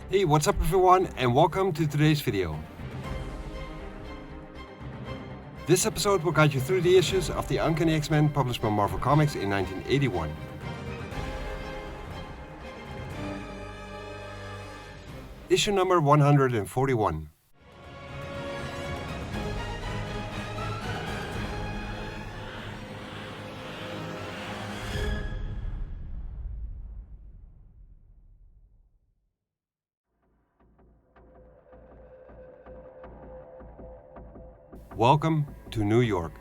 Hey, what's up everyone, and welcome to today's video. This episode will guide you through the issues of the Uncanny X-Men published by Marvel Comics in 1981. Issue number 141. Welcome to New York,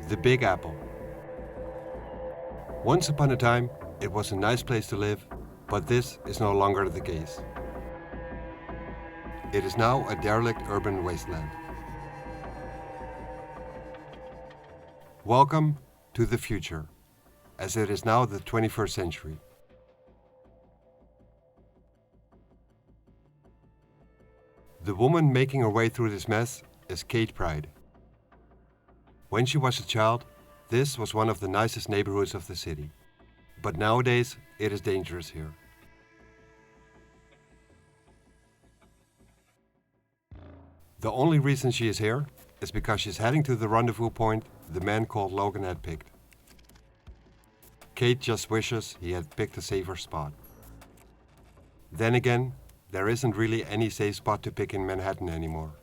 the Big Apple. Once upon a time, it was a nice place to live, but this is no longer the case. It is now a derelict urban wasteland. Welcome to the future, as it is now the 21st century. The woman making her way through this mess is Kate Pride. When she was a child, this was one of the nicest neighborhoods of the city. But nowadays, it is dangerous here. The only reason she is here is because she's heading to the rendezvous point the man called Logan had picked. Kate just wishes he had picked a safer spot. Then again, there isn't really any safe spot to pick in Manhattan anymore.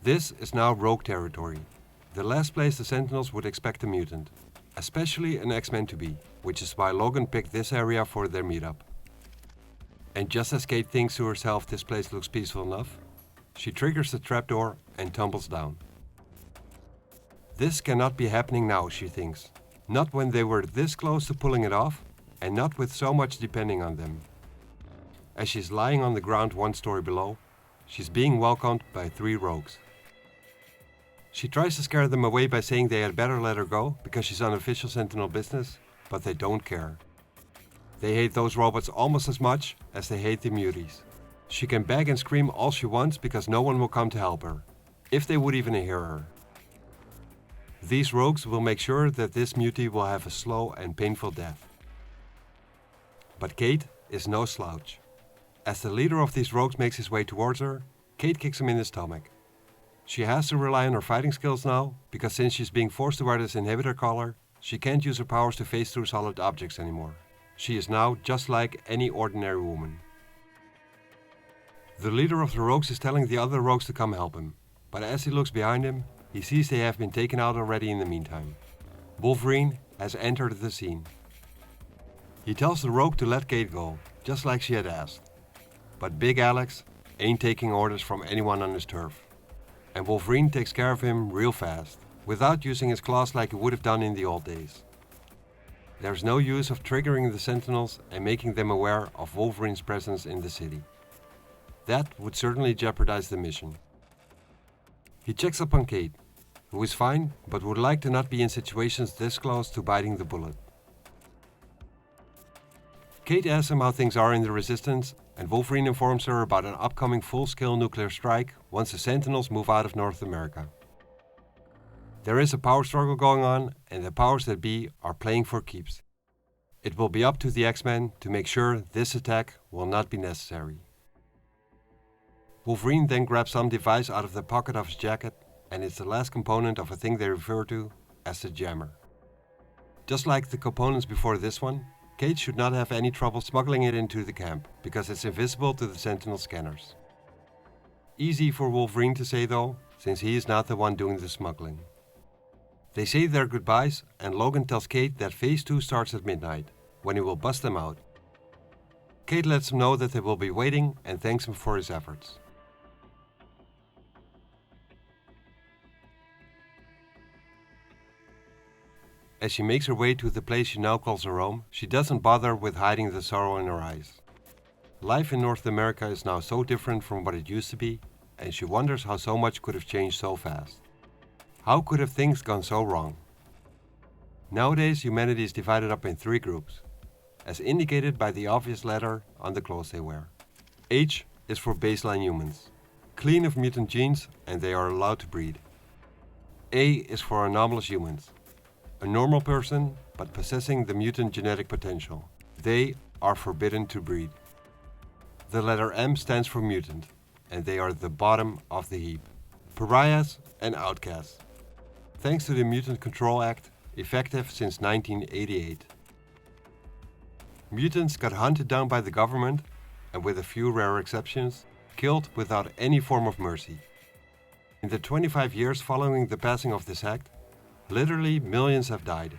This is now rogue territory, the last place the Sentinels would expect a mutant, especially an X-Men to be, which is why Logan picked this area for their meetup. And just as Kate thinks to herself this place looks peaceful enough, she triggers the trapdoor and tumbles down. This cannot be happening now, she thinks, not when they were this close to pulling it off, and not with so much depending on them. As she's lying on the ground one story below, she's being welcomed by 3 rogues. She tries to scare them away by saying they had better let her go because she's on official Sentinel business, but they don't care. They hate those robots almost as much as they hate the muties. She can beg and scream all she wants because no one will come to help her, if they would even hear her. These rogues will make sure that this mutie will have a slow and painful death. But Kate is no slouch. As the leader of these rogues makes his way towards her, Kate kicks him in the stomach. She has to rely on her fighting skills now, because since she's being forced to wear this inhibitor collar, she can't use her powers to phase through solid objects anymore. She is now just like any ordinary woman. The leader of the rogues is telling the other rogues to come help him, but as he looks behind him, he sees they have been taken out already in the meantime. Wolverine has entered the scene. He tells the rogue to let Kate go, just like she had asked. But Big Alex ain't taking orders from anyone on his turf. And Wolverine takes care of him real fast, without using his claws like he would have done in the old days. There's no use of triggering the Sentinels and making them aware of Wolverine's presence in the city. That would certainly jeopardize the mission. He checks up on Kate, who is fine but would like to not be in situations this close to biting the bullet. Kate asks him how things are in the Resistance, and Wolverine informs her about an upcoming full-scale nuclear strike once the Sentinels move out of North America. There is a power struggle going on, and the powers that be are playing for keeps. It will be up to the X-Men to make sure this attack will not be necessary. Wolverine then grabs some device out of the pocket of his jacket, and it's the last component of a thing they refer to as the jammer. Just like the components before this one, Kate should not have any trouble smuggling it into the camp, because it's invisible to the Sentinel scanners. Easy for Wolverine to say though, since he is not the one doing the smuggling. They say their goodbyes, and Logan tells Kate that Phase 2 starts at midnight, when he will bust them out. Kate lets him know that they will be waiting and thanks him for his efforts. As she makes her way to the place she now calls her home, she doesn't bother with hiding the sorrow in her eyes. Life in North America is now so different from what it used to be, and she wonders how so much could have changed so fast. How could have things gone so wrong? Nowadays, humanity is divided up in 3 groups, as indicated by the obvious letter on the clothes they wear. H is for baseline humans, clean of mutant genes, and they are allowed to breed. A is for anomalous humans, a normal person, but possessing the mutant genetic potential. They are forbidden to breed. The letter M stands for mutant, and they are the bottom of the heap. Pariahs and outcasts. Thanks to the Mutant Control Act, effective since 1988. Mutants got hunted down by the government, and with a few rare exceptions, killed without any form of mercy. In the 25 years following the passing of this act, literally millions have died.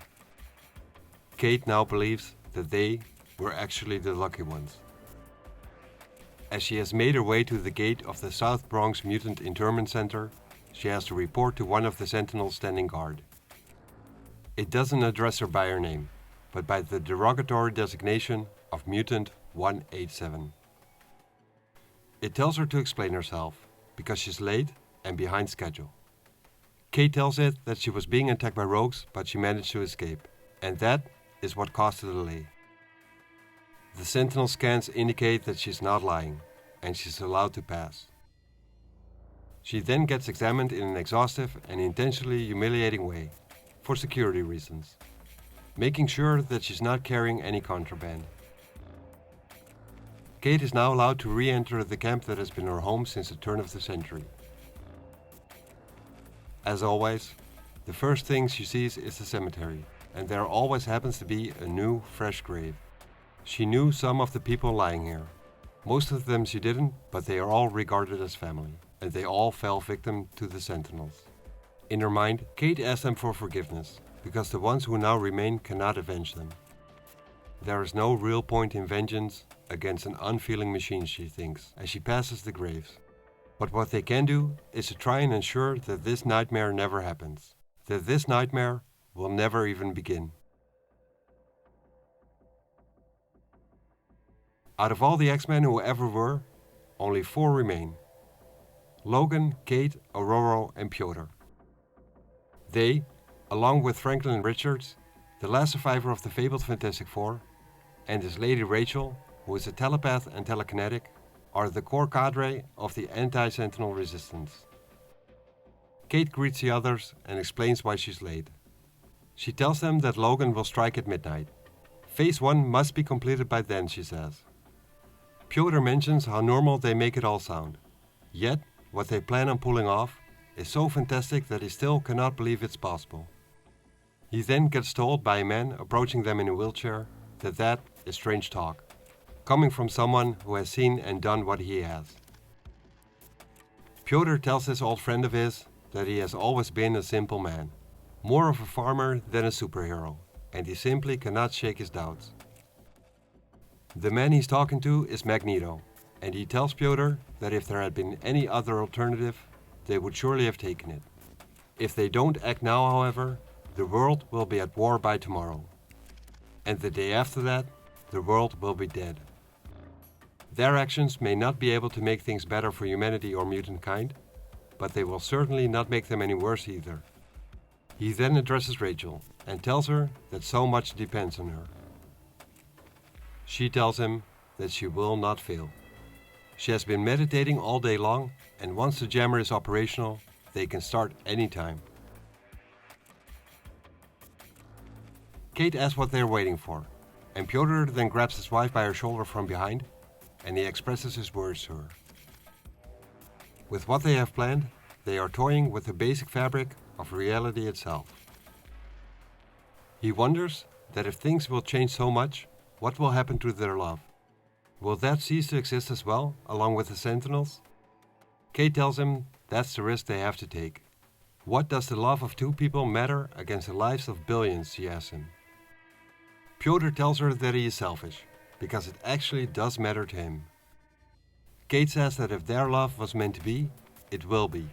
Kate now believes that they were actually the lucky ones. As she has made her way to the gate of the South Bronx Mutant Internment Center, she has to report to one of the sentinels standing guard. It doesn't address her by her name, but by the derogatory designation of Mutant 187. It tells her to explain herself, because she's late and behind schedule. Kate tells it that she was being attacked by rogues, but she managed to escape, and that is what caused the delay. The sentinel scans indicate that she's not lying, and she's allowed to pass. She then gets examined in an exhaustive and intentionally humiliating way, for security reasons, making sure that she's not carrying any contraband. Kate is now allowed to re-enter the camp that has been her home since the turn of the century. As always, the first thing she sees is the cemetery, and there always happens to be a new, fresh grave. She knew some of the people lying here. Most of them she didn't, but they are all regarded as family, and they all fell victim to the Sentinels. In her mind, Kate asks them for forgiveness, because the ones who now remain cannot avenge them. There is no real point in vengeance against an unfeeling machine, she thinks, as she passes the graves. But what they can do is to try and ensure that this nightmare never happens, that this nightmare will never even begin. Out of all the X-Men who ever were, only 4 remain. Logan, Kate, Aurora, and Piotr. They, along with Franklin Richards, the last survivor of the fabled Fantastic Four, and his lady Rachel, who is a telepath and telekinetic, are the core cadre of the anti-Sentinel resistance. Kate greets the others and explains why she's late. She tells them that Logan will strike at midnight. Phase 1 must be completed by then, she says. Piotr mentions how normal they make it all sound. Yet, what they plan on pulling off is so fantastic that he still cannot believe it's possible. He then gets told by a man approaching them in a wheelchair that is strange talk, coming from someone who has seen and done what he has. Piotr tells this old friend of his that he has always been a simple man, more of a farmer than a superhero, and he simply cannot shake his doubts. The man he's talking to is Magneto, and he tells Piotr that if there had been any other alternative, they would surely have taken it. If they don't act now, however, the world will be at war by tomorrow. And the day after that, the world will be dead. Their actions may not be able to make things better for humanity or mutant kind, but they will certainly not make them any worse either. He then addresses Rachel and tells her that so much depends on her. She tells him that she will not fail. She has been meditating all day long, and once the jammer is operational, they can start anytime. Kate asks what they are waiting for, and Piotr then grabs his wife by her shoulder from behind, and he expresses his words to her. With what they have planned, they are toying with the basic fabric of reality itself. He wonders that if things will change so much, what will happen to their love? Will that cease to exist as well, along with the Sentinels? Kate tells him that's the risk they have to take. What does the love of 2 people matter against the lives of billions, she asks him. Piotr tells her that he is selfish, because it actually does matter to him. Kate says that if their love was meant to be, it will be.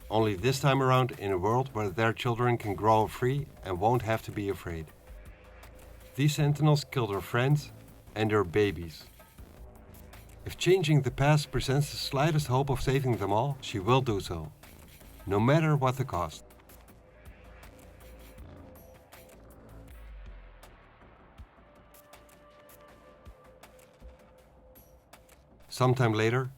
Only this time around in a world where their children can grow free and won't have to be afraid. These Sentinels killed her friends and her babies. If changing the past presents the slightest hope of saving them all, she will do so, no matter what the cost. Sometime later,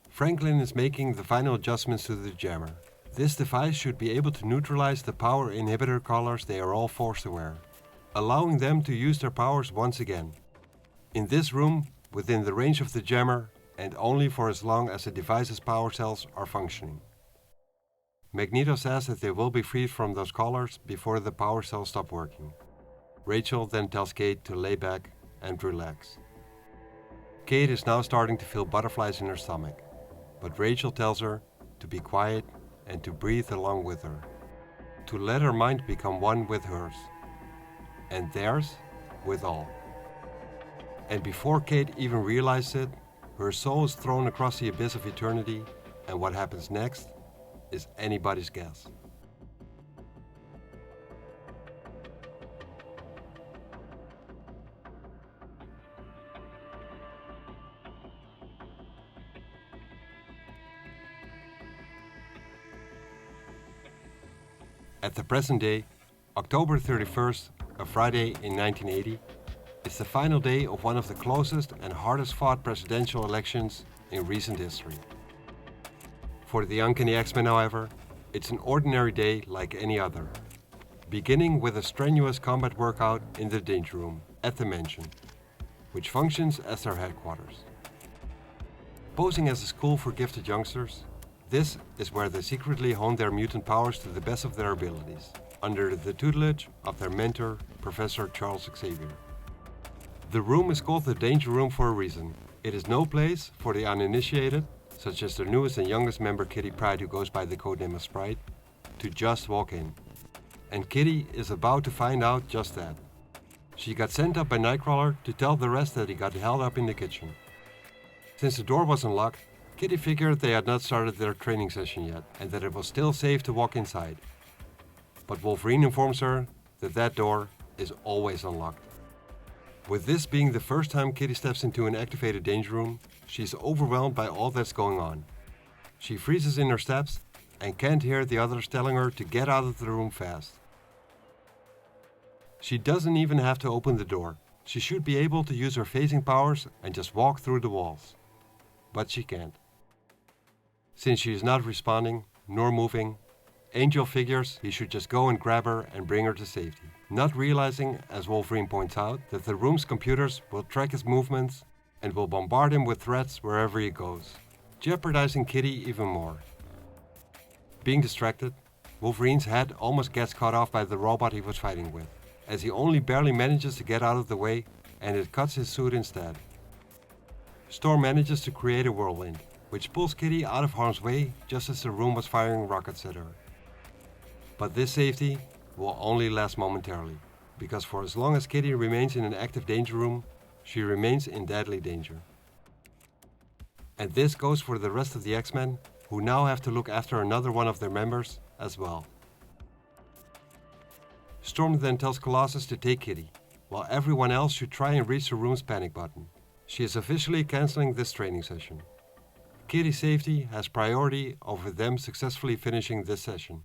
Franklin is making the final adjustments to the jammer. This device should be able to neutralize the power inhibitor collars they are all forced to wear. allowing them to use their powers once again. In this room, within the range of the jammer, and only for as long as the device's power cells are functioning. Magneto says that they will be freed from those collars before the power cells stop working. Rachel then tells Kate to lay back and relax. Kate is now starting to feel butterflies in her stomach, but Rachel tells her to be quiet and to breathe along with her, to let her mind become one with hers, and theirs with all. And before Kate even realizes it, her soul is thrown across the abyss of eternity, and what happens next is anybody's guess. At the present day, October 31st, a Friday in 1980, is the final day of one of the closest and hardest fought presidential elections in recent history. For the Uncanny X-Men, however, it's an ordinary day like any other, beginning with a strenuous combat workout in the Danger Room at the Mansion, which functions as their headquarters. Posing as a school for gifted youngsters, this is where they secretly hone their mutant powers to the best of their abilities, under the tutelage of their mentor, Professor Charles Xavier. The room is called the Danger Room for a reason. It is no place for the uninitiated, such as their newest and youngest member Kitty Pryde, who goes by the codename of Sprite, to just walk in. And Kitty is about to find out just that. She got sent up by Nightcrawler to tell the rest that he got held up in the kitchen. Since the door was unlocked, Kitty figured they had not started their training session yet, and that it was still safe to walk inside. But Wolverine informs her that that door is always unlocked. With this being the first time Kitty steps into an activated Danger Room, she is overwhelmed by all that's going on. She freezes in her steps and can't hear the others telling her to get out of the room fast. She doesn't even have to open the door. She should be able to use her phasing powers and just walk through the walls. But she can't. Since she is not responding, nor moving, Angel figures he should just go and grab her and bring her to safety, not realizing, as Wolverine points out, that the room's computers will track his movements and will bombard him with threats wherever he goes, jeopardizing Kitty even more. Being distracted, Wolverine's head almost gets cut off by the robot he was fighting with, as he only barely manages to get out of the way, and it cuts his suit instead. Storm manages to create a whirlwind, which pulls Kitty out of harm's way just as the room was firing rockets at her. But this safety will only last momentarily, because for as long as Kitty remains in an active Danger Room, she remains in deadly danger. And this goes for the rest of the X-Men, who now have to look after another one of their members as well. Storm then tells Colossus to take Kitty, while everyone else should try and reach the room's panic button. She is officially canceling this training session. Kitty's safety has priority over them successfully finishing this session.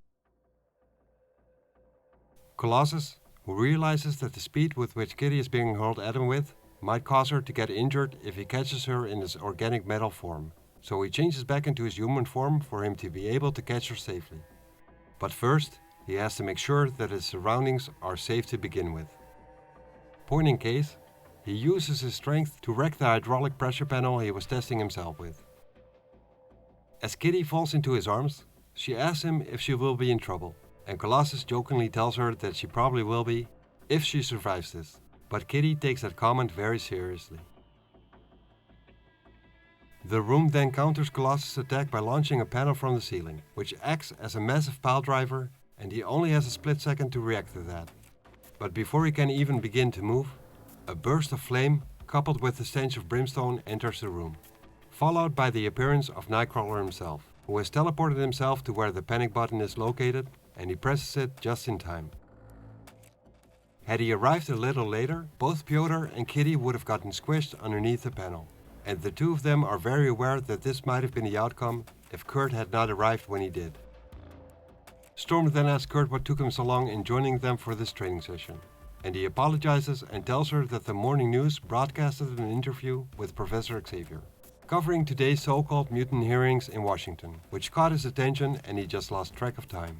Colossus, who realizes that the speed with which Kitty is being hurled at him with might cause her to get injured if he catches her in his organic metal form, so he changes back into his human form for him to be able to catch her safely. But first, he has to make sure that his surroundings are safe to begin with. Point in case, he uses his strength to wreck the hydraulic pressure panel he was testing himself with. As Kitty falls into his arms, she asks him if she will be in trouble, and Colossus jokingly tells her that she probably will be if she survives this, but Kitty takes that comment very seriously. The room then counters Colossus' attack by launching a panel from the ceiling, which acts as a massive pile driver, and he only has a split second to react to that. But before he can even begin to move, a burst of flame, coupled with the stench of brimstone, enters the room, followed by the appearance of Nightcrawler himself, who has teleported himself to where the panic button is located, and he presses it just in time. Had he arrived a little later, both Piotr and Kitty would have gotten squished underneath the panel, and the two of them are very aware that this might have been the outcome if Kurt had not arrived when he did. Storm then asks Kurt what took him so long in joining them for this training session, and he apologizes and tells her that the morning news broadcasted an interview with Professor Xavier, covering today's so-called mutant hearings in Washington, which caught his attention and he just lost track of time.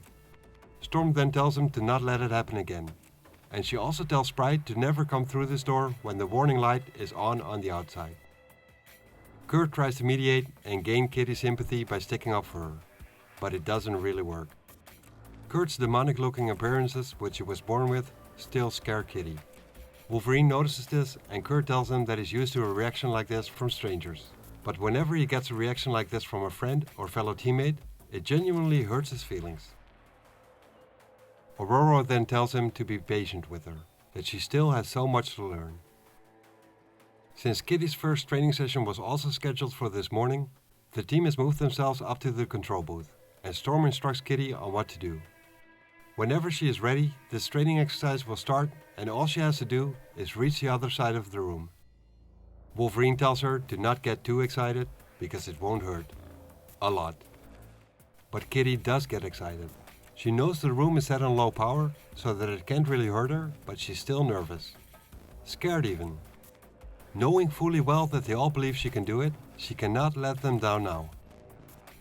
Storm then tells him to not let it happen again, and she also tells Sprite to never come through this door when the warning light is on the outside. Kurt tries to mediate and gain Kitty's sympathy by sticking up for her, but it doesn't really work. Kurt's demonic-looking appearances, which he was born with, still scare Kitty. Wolverine notices this, and Kurt tells him that he's used to a reaction like this from strangers. But whenever he gets a reaction like this from a friend or fellow teammate, it genuinely hurts his feelings. Aurora then tells him to be patient with her, that she still has so much to learn. Since Kitty's first training session was also scheduled for this morning, the team has moved themselves up to the control booth, and Storm instructs Kitty on what to do. Whenever she is ready, this training exercise will start, and all she has to do is reach the other side of the room. Wolverine tells her to not get too excited, because it won't hurt. A lot. But Kitty does get excited. She knows the room is set on low power, so that it can't really hurt her, but she's still nervous. Scared even. Knowing fully well that they all believe she can do it, she cannot let them down now.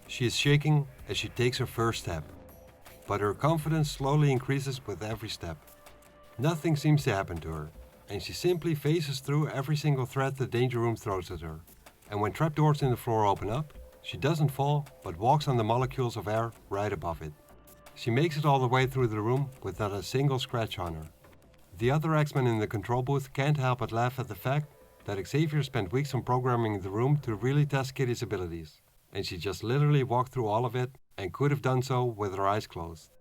She is shaking as she takes her first step, but her confidence slowly increases with every step. Nothing seems to happen to her, and she simply phases through every single threat the danger room throws at her. And when trapdoors in the floor open up, she doesn't fall, but walks on the molecules of air right above it. She makes it all the way through the room with not a single scratch on her. The other X-Men in the control booth can't help but laugh at the fact that Xavier spent weeks on programming the room to really test Kitty's abilities, and she just literally walked through all of it and could have done so with her eyes closed.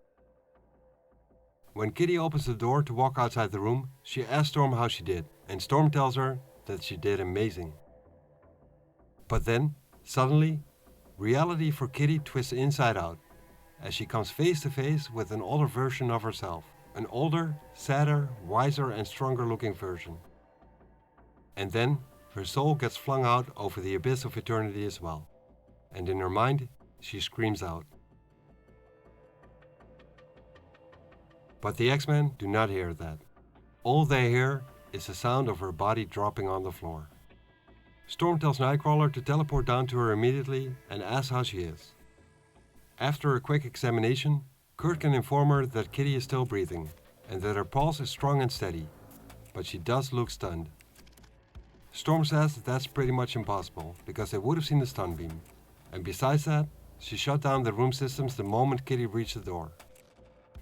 When Kitty opens the door to walk outside the room, she asks Storm how she did, and Storm tells her that she did amazing. But then, suddenly, reality for Kitty twists inside out, as she comes face to face with an older version of herself, an older, sadder, wiser and stronger looking version. And then her soul gets flung out over the abyss of eternity as well, and in her mind she screams out. But the X-Men do not hear that. All they hear is the sound of her body dropping on the floor. Storm tells Nightcrawler to teleport down to her immediately and asks how she is. After a quick examination, Kurt can inform her that Kitty is still breathing, and that her pulse is strong and steady, but she does look stunned. Storm says that that's pretty much impossible, because they would have seen the stun beam, and besides that, she shut down the room systems the moment Kitty reached the door.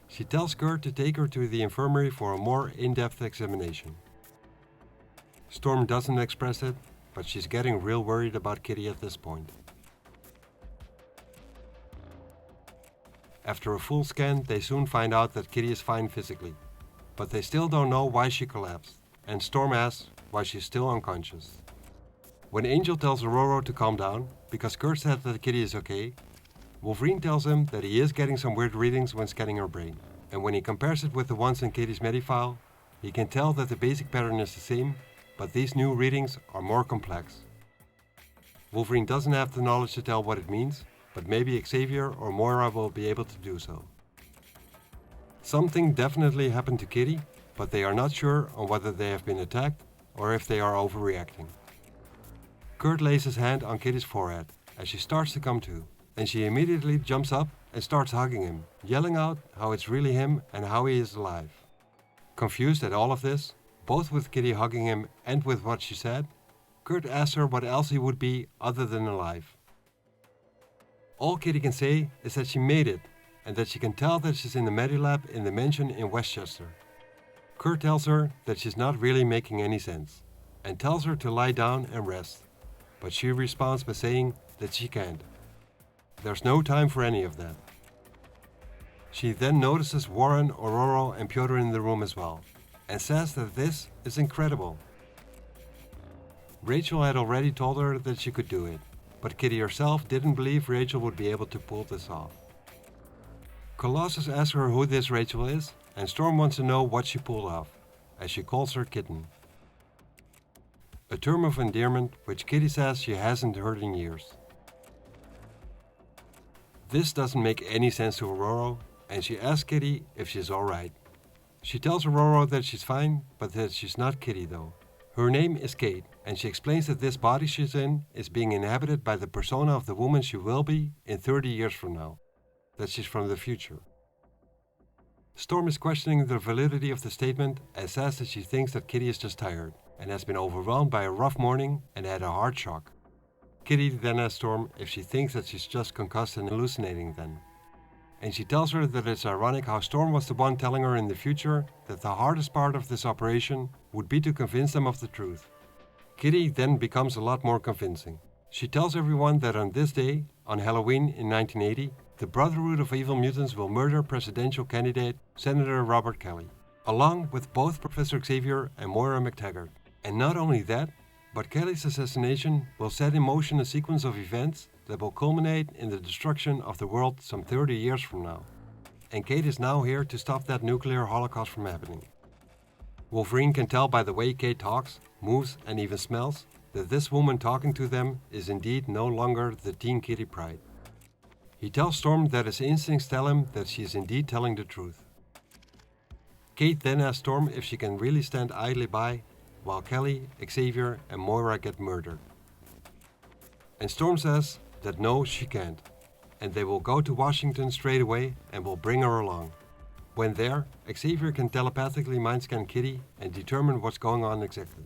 She tells Kurt to take her to the infirmary for a more in-depth examination. Storm doesn't express it, but she's getting real worried about Kitty at this point. After a full scan, they soon find out that Kitty is fine physically, but they still don't know why she collapsed, and Storm asks why she's still unconscious. When Angel tells Aurora to calm down, because Kurt said that Kitty is okay, Wolverine tells him that he is getting some weird readings when scanning her brain, and when he compares it with the ones in Kitty's Medifile, he can tell that the basic pattern is the same, but these new readings are more complex. Wolverine doesn't have the knowledge to tell what it means, but maybe Xavier or Moira will be able to do so. Something definitely happened to Kitty, but they are not sure on whether they have been attacked or if they are overreacting. Kurt lays his hand on Kitty's forehead as she starts to come to, and she immediately jumps up and starts hugging him, yelling out how it's really him and how he is alive. Confused at all of this, both with Kitty hugging him and with what she said, Kurt asks her what else he would be other than alive. All Kitty can say is that she made it, and that she can tell that she's in the Medilab in the mansion in Westchester. Kurt tells her that she's not really making any sense, and tells her to lie down and rest, but she responds by saying that she can't. There's no time for any of that. She then notices Warren, Aurora and Piotr in the room as well, and says that this is incredible. Rachel had already told her that she could do it, but Kitty herself didn't believe Rachel would be able to pull this off. Colossus asks her who this Rachel is, and Storm wants to know what she pulled off, as she calls her Kitten. A term of endearment which Kitty says she hasn't heard in years. This doesn't make any sense to Aurora, and she asks Kitty if she's alright. She tells Aurora that she's fine, but that she's not Kitty though. Her name is Kate, and she explains that this body she's in is being inhabited by the persona of the woman she will be in 30 years from now, that she's from the future. Storm is questioning the validity of the statement and says that she thinks that Kitty is just tired and has been overwhelmed by a rough morning and had a hard shock. Kitty then asks Storm if she thinks that she's just concussed and hallucinating then. And she tells her that it's ironic how Storm was the one telling her in the future that the hardest part of this operation would be to convince them of the truth. Kitty then becomes a lot more convincing. She tells everyone that on this day, on Halloween in 1980, the Brotherhood of Evil Mutants will murder presidential candidate Senator Robert Kelly, along with both Professor Xavier and Moira McTaggart. And not only that, but Kelly's assassination will set in motion a sequence of events that will culminate in the destruction of the world some 30 years from now. And Kate is now here to stop that nuclear holocaust from happening. Wolverine can tell by the way Kate talks, moves, and even smells that this woman talking to them is indeed no longer the teen Kitty Pryde. He tells Storm that his instincts tell him that she is indeed telling the truth. Kate then asks Storm if she can really stand idly by while Kelly, Xavier, and Moira get murdered. And Storm says that no, she can't, and they will go to Washington straight away and will bring her along. When there, Xavier can telepathically mind-scan Kitty and determine what's going on exactly.